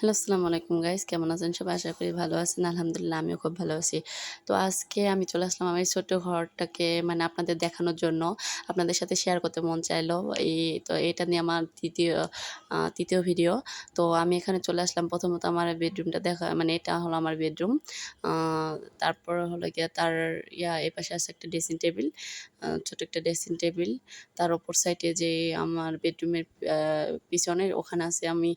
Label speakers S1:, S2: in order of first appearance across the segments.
S1: Hello, আসসালামু আলাইকুম guys, কেমন আছেন সবাই? আশা করি ভালো আছেন। আলহামদুলিল্লাহ আমিও খুব ভালো আছি। তো আজকে আমি চলে আসলাম আমার এই ছোট্ট ঘরটাকে মানে আপনাদের দেখানোর জন্য। আপনাদের সাথে শেয়ার করতে মন চাইলো। এটা নিয়ে আমার তৃতীয় ভিডিও। তো আমি এখানে চলে আসলাম। প্রথমত আমার বেডরুমটা দেখা মানে এটা হলো আমার বেডরুম। আ তারপর হলো গিয়ে তার এপাশে আছে একটা ড্রেসিং টেবিল। ছোট একটা ড্রেসিং টেবিল। তার অপর সাইডে যে আমার বেডরুমের পিছনে ওখানে আছে আমি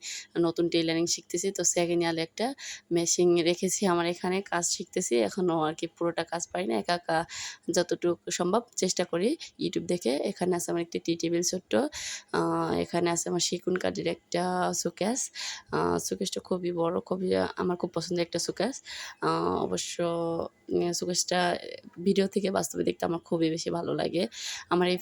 S1: নতুন টেইলারিং শিখতেছি। তো সেকেন্ড ইয়ারে একটা মেশিন রেখেছি আমার এখানে, কাজ শিখতেছি। এখনও আরকি পুরোটা কাজ পারি না। একা, একা যতটুকু সম্ভব চেষ্টা করি YouTube দেখে। এখানে আছে আমার একটি টি টেবিল ছোট্ট। এখানে আছে আমার সেগুন কাঠের একটা শোকেস। শোকেসটা খুবই বড়, খুবই আমার খুব পছন্দের একটা শোকেস। অবশ্য শোকেসটা ভিডিও থেকে বাস্তবে দেখতে আমার খুবই বেশি ভালো লাগে। আমার এই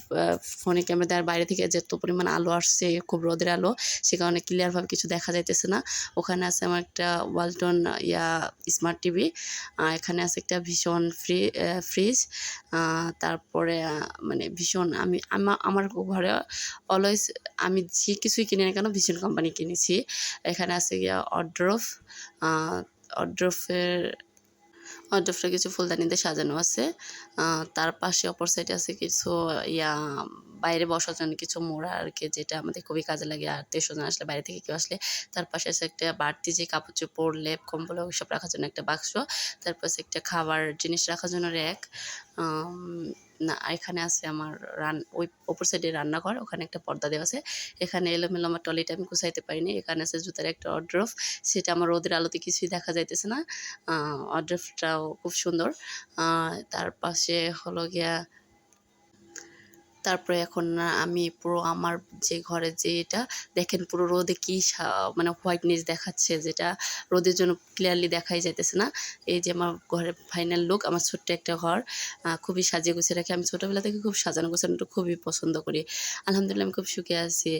S1: ফোনে ক্যামেরা দেওয়ার বাইরে থেকে যত পরিমাণ আলো আসছে, খুব রোদের আলো, সে কারণে ক্লিয়ারভাবে কিছু দেখা যাইতেছে না। ওখানে আছে আমার একটা ওয়ালটন স্মার্ট টিভি। এখানে আছে একটা ভীষণ ফ্রিজ। তারপরে মানে ভীষণ আমার ঘরে অলওয়েজ আমি যে কিছুই কিনি না কেন ভীষণ কোম্পানি কিনেছি। এখানে আছে ওয়ারড্রোব। ওয়ারড্রোবের ওয়ারড্রোবটা কিছু ফুলদানি দিয়ে সাজানো আছে। তার পাশে অপর সাইডে আছে কিছু ইয়া বাইরে বসার জন্য কিছু মোড়া আরকি, যেটা আমাদের খুবই কাজে লাগে আত্মীয়স্বজন আসলে, বাইরে থেকে কেউ আসলে। তার পাশে আছে একটা বাড়তি যে কাপড়-চোপড়, লেপ, কম্বল ওইসব রাখার জন্য একটা বাক্স। তার পাশে একটা খাবার জিনিস রাখার জন্য র‍্যাক। আম না এখানে আছে আমার ওই অপর সাইডে রান্নাঘর, ওখানে একটা পর্দা দেওয়া আছে। এখানে এলোমেলো আমার ট্রলিটা আমি গুছাইতে পারিনি। এখানে আছে জুতার একটা ওয়ারড্রোব, সেটা আমার রোদের আলোতে কিছুই দেখা যাইতেছে না। ওয়ারড্রোবটাও খুব সুন্দর। তার পাশে হলো গিয়া তারপরে এখন আমি পুরো আমার যে ঘরে যে এটা দেখেন পুরো রোদে কি মানে হোয়াইটনেস দেখাচ্ছে, যেটা রোদের জন্য ক্লিয়ারলি দেখাই যাইতেছে না। এই যে আমার ঘরের ফাইনাল লুক, আমার ছোট্ট একটা ঘর। খুবই সাজিয়ে গুছিয়ে রাখি। আমি ছোটোবেলা থেকে খুব সাজানো গোছানোটা খুবই পছন্দ করি। আলহামদুলিল্লাহ আমি খুব সুখে আছি।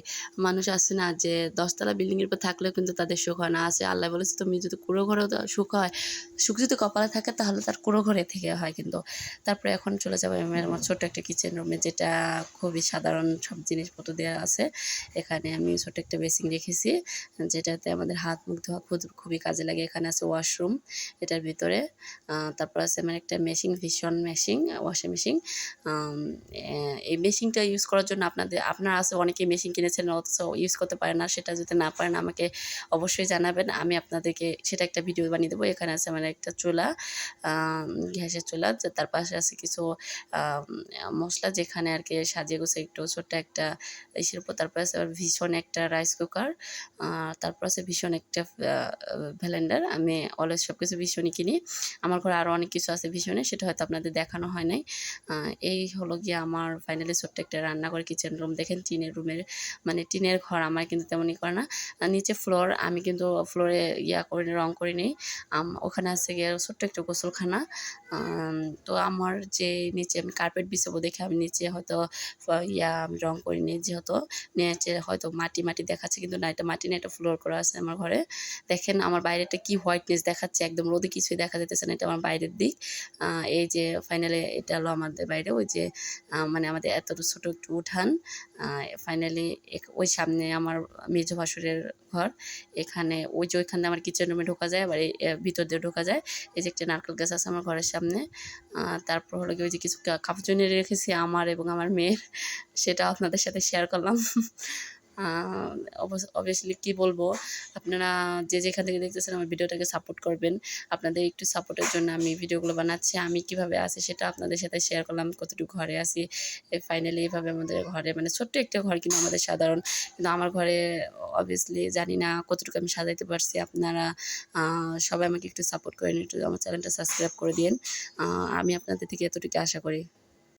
S1: মানুষ আছে না যে ১০ তলা বিল্ডিংয়ের উপর থাকলেও কিন্তু তাদের সুখ হয় না। আছে আল্লাহ বলেছে তুমি যদি কুঁড়ো ঘরেও সুখ হয়, সুখ যদি কপালে থাকে তাহলে তার কুঁড়ো ঘরে থেকে হয় কিন্তু। তারপরে এখন চলে যাবো আমি আমার ছোট্ট একটা কিচেন রুমে, যেটা খুবই সাধারণ সব জিনিসপত্র দেওয়া আছে। এখানে আমি ছোট্ট একটা বেসিন রেখেছি, যেটাতে আমাদের হাত মুখ ধোয়া খুবই কাজে লাগে। এখানে আছে ওয়াশরুম এটার ভিতরে। তারপর আছে আমার একটা ভীষণ মেশিন, ওয়াশিং মেশিন। এই মেশিনটা ইউজ করার জন্য আপনারা আছে অনেকেই মেশিন কিনেছেন অথচ ইউজ করতে পারেন না। সেটা যদি না পারেন আমাকে অবশ্যই জানাবেন, আমি আপনাদেরকে সেটা একটা ভিডিও বানিয়ে দেবো। এখানে আছে আমার একটা চুলা, গ্যাসের চুলা। তার পাশে আছে কিছু মশলা, যেখানে আর কি সাজিয়ে গুছিয়ে একটু ছোট্ট একটা ইসের উপর। তারপর আছে আবার ভীষণ একটা রাইস কুকার। তারপর আছে ভীষণ একটা ব্লেন্ডার। আমি অলওয়েজ সব কিছু ভীষণই কিনি। আমার ঘরে আরও অনেক কিছু আছে ভীষণের, সেটা হয়তো আপনাদের দেখানো হয় নাই। এই হলো গিয়ে আমার ফাইনালি ছোট্ট একটা রান্নাঘর, কিচেন রুম। দেখেন টিনের রুমের মানে টিনের ঘর আমার কিন্তু তেমনই করে না। নিচে ফ্লোর, আমি কিন্তু ফ্লোরে রং করি নি। ওখানে আছে গিয়ে ছোট্ট একটা গোসলখানা। তো আমার যে নিচে আমি কার্পেট বিছাবো দেখে আমি নিচে হয়তো আমি রং করিনি, যেহেতু নিচে হয়তো মাটি দেখাচ্ছে, কিন্তু না, এটা মাটি না, এটা ফ্লোর করা আছে আমার ঘরে। দেখেন আমার বাইরেটা কি হোয়াইটনেস দেখাচ্ছে, একদম রোদে কিছুই দেখা যেতেছে না। এটা আমার বাইরের দিক। এই যে ফাইনালি এটা হলো আমাদের বাইরে, ওই যে মানে আমাদের এত ছোট একটু উঠান। ফাইনালি ওই সামনে আমার মেজো ভাসুরের ঘর। এখানে ওই যে ওইখান দিয়ে আমার কিচেন রুমে ঢোকা যায়, আবার এই ভিতর দিয়ে ঢোকা যায়। এই যে একটা নারকেল গাছ আছে আমার ঘরের সামনে। তারপর হলো গিয়ে ওই যে কিছু কাপড় চোপড় রেখেছি আমার এবং আমার মেয়ের, সেটাও আপনাদের সাথে শেয়ার করলাম। অবভিয়াসলি কী বলবো, আপনারা যে যেখান থেকে দেখতেছেন আমার ভিডিওটাকে সাপোর্ট করবেন। আপনাদের একটু সাপোর্টের জন্য আমি ভিডিওগুলো বানাচ্ছি। আমি কীভাবে আছি সেটা আপনাদের সাথে শেয়ার করলাম, কতটুকু ঘরে আছি। ফাইনালি এইভাবে আমাদের ঘরে মানে ছোট্ট একটা ঘর, কিন্তু আমাদের সাধারণ, কিন্তু আমার ঘরে অবভিয়াসলি জানি না কতটুকু আমি সাজাইতে পারছি। আপনারা সবাই আমাকে একটু সাপোর্ট করেন, একটু আমার চ্যানেলটা সাবস্ক্রাইব করে দিন। আমি আপনাদের থেকে এতটুকু আশা করি।